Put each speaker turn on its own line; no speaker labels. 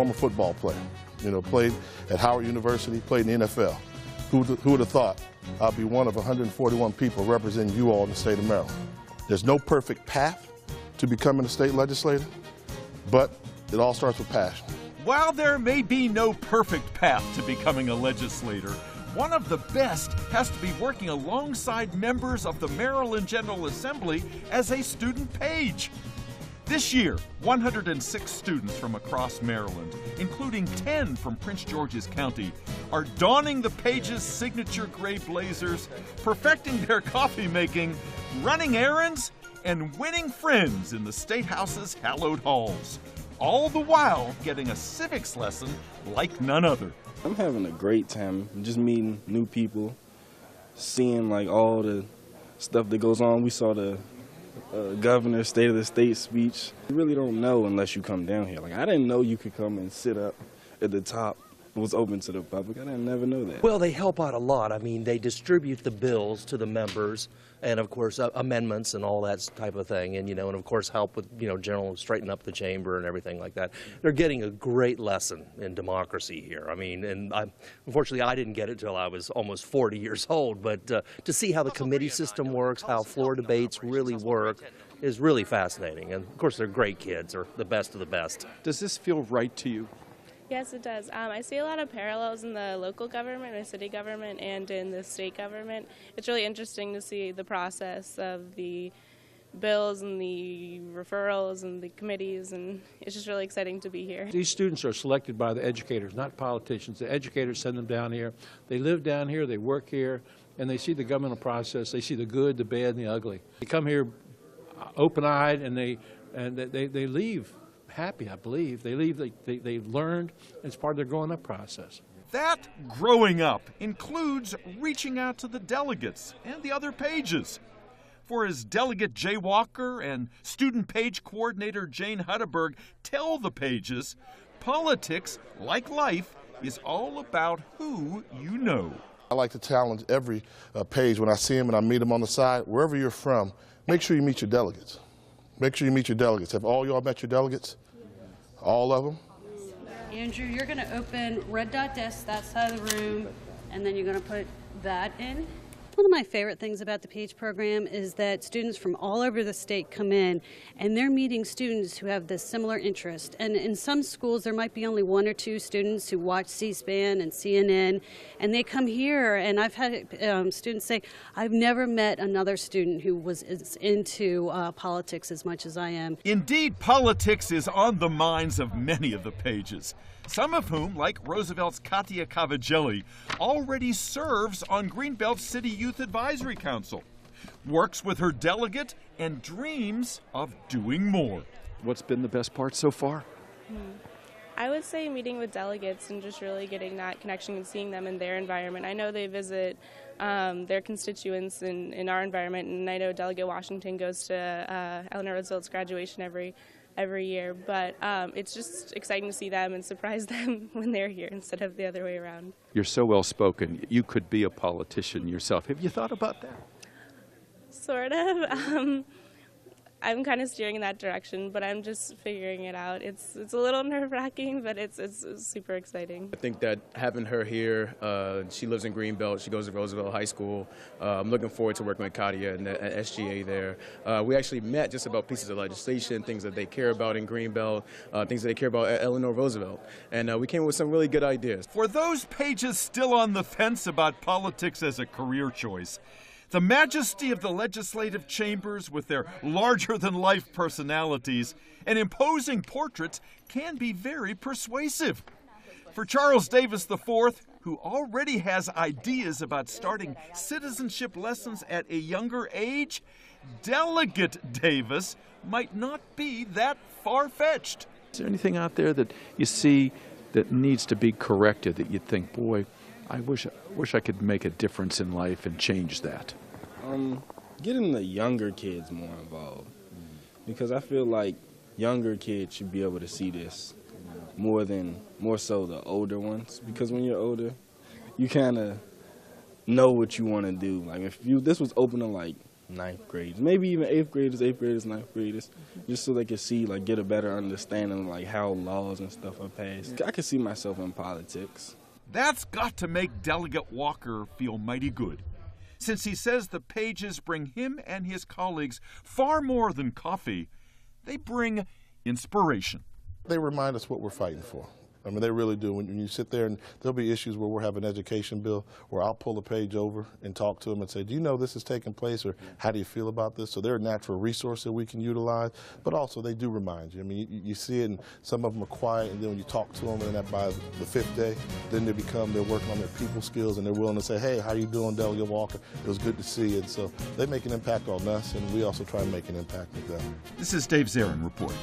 former football player. You know, played at Howard University, played in the NFL. Who would have thought I'll be one of 141 people representing you all in the state of Maryland? There's no perfect path to becoming a state legislator, but it all starts with passion.
While there may be no perfect path to becoming a legislator, one of the best has to be working alongside members of the Maryland General Assembly as a student page. This year, 106 students from across Maryland, including 10 from Prince George's County, are donning the page's signature gray blazers, perfecting their coffee making, running errands, and winning friends in the State House's hallowed halls, all the while getting a civics lesson like none other.
I'm having a great time, just meeting new people, seeing like all the stuff that goes on. We saw the governor's State of the State speech. You really don't know unless you come down here. Like, I didn't know you could come and sit up at the top. It was open to the public. I didn't never know that.
Well, they help out a lot. I mean, they distribute the bills to the members and, of course, amendments and all that type of thing. And, you know, and of course, help with, you know, general straighten up the chamber and everything like that. They're getting a great lesson in democracy here. I mean, and unfortunately, I didn't get it till I was almost 40 years old. But to see how the committee system works, how floor debates really work, is really fascinating. And, of course, they're great kids. They're the best of the best.
Does this feel right to you?
Yes, it does. I see a lot of parallels in the local government, the city government, and in the state government. It's really interesting to see the process of the bills and the referrals and the committees, and it's just really exciting to be here.
These students are selected by the educators, not politicians. The educators send them down here. They live down here, they work here, and they see the governmental process. They see the good, the bad, and the ugly. They come here open-eyed, and they leave happy, I believe. They leave, they've learned. It's part of their growing up process.
That growing up includes reaching out to the delegates and the other pages. For as Delegate Jay Walker and Student Page Coordinator Jane Hutteberg tell the pages, politics, like life, is all about who you know.
I like to challenge every page when I see them and I meet them on the side. Wherever you're from, make sure you meet your delegates. Make sure you meet your delegates. Have all y'all met your delegates? All of them?
Andrew, you're going to open red dot desk that side of the room, and then you're going to put that in. One of my favorite things about the PAGE program is that students from all over the state come in, and they're meeting students who have this similar interest. And in some schools, there might be only one or two students who watch C-SPAN and CNN, and they come here, and I've had students say, I've never met another student who was into politics as much as I am.
Indeed, politics is on the minds of many of the pages, some of whom, like Roosevelt's Katia Cavagelli, already serves on Greenbelt's City Youth Advisory Council, works with her delegate, and dreams of doing more.
What's been the best part so far?
I would say meeting with delegates and just really getting that connection and seeing them in their environment. I know they visit their constituents in our environment, and I know Delegate Washington goes to Eleanor Roosevelt's graduation every year, but it's just exciting to see them and surprise them when they're here instead of the other way around.
You're so well spoken. You could be a politician yourself. Have you thought about that?
Sort of. I'm kind of steering in that direction, but I'm just figuring it out. It's a little nerve-wracking, but it's super exciting.
I think that having her here, she lives in Greenbelt, she goes to Roosevelt High School. I'm looking forward to working with Katia and at SGA there. We actually met just about pieces of legislation, things that they care about in Greenbelt, things that they care about at Eleanor Roosevelt. And we came up with some really good ideas.
For those pages still on the fence about politics as a career choice, the majesty of the legislative chambers with their larger-than-life personalities and imposing portraits can be very persuasive. For Charles Davis IV, who already has ideas about starting citizenship lessons at a younger age, Delegate Davis might not be that far-fetched.
Is there anything out there that you see that needs to be corrected that you think, boy, I wish I could make a difference in life and change that?
Getting the younger kids more involved, because I feel like younger kids should be able to see this more so the older ones, because when you're older, you kind of know what you want to do. Like if this was open to like ninth grades, maybe even 8th graders, 9th graders, just so they can see, like, get a better understanding of, like, how laws and stuff are passed. I can see myself in politics.
That's got to make Delegate Walker feel mighty good, since he says the pages bring him and his colleagues far more than coffee. They bring inspiration.
They remind us what we're fighting for. I mean, they really do. When you sit there, and there'll be issues where we'll have an education bill where I'll pull a page over and talk to them and say, do you know this is taking place, or how do you feel about this? So they're a natural resource that we can utilize, but also they do remind you. I mean, you see it, and some of them are quiet, and then when you talk to them, and then by the 5th day, then they're working on their people skills, and they're willing to say, hey, how you doing, Delegate Walker? It was good to see you. And so they make an impact on us, and we also try to make an impact with them.
This is Dave Zarin reporting.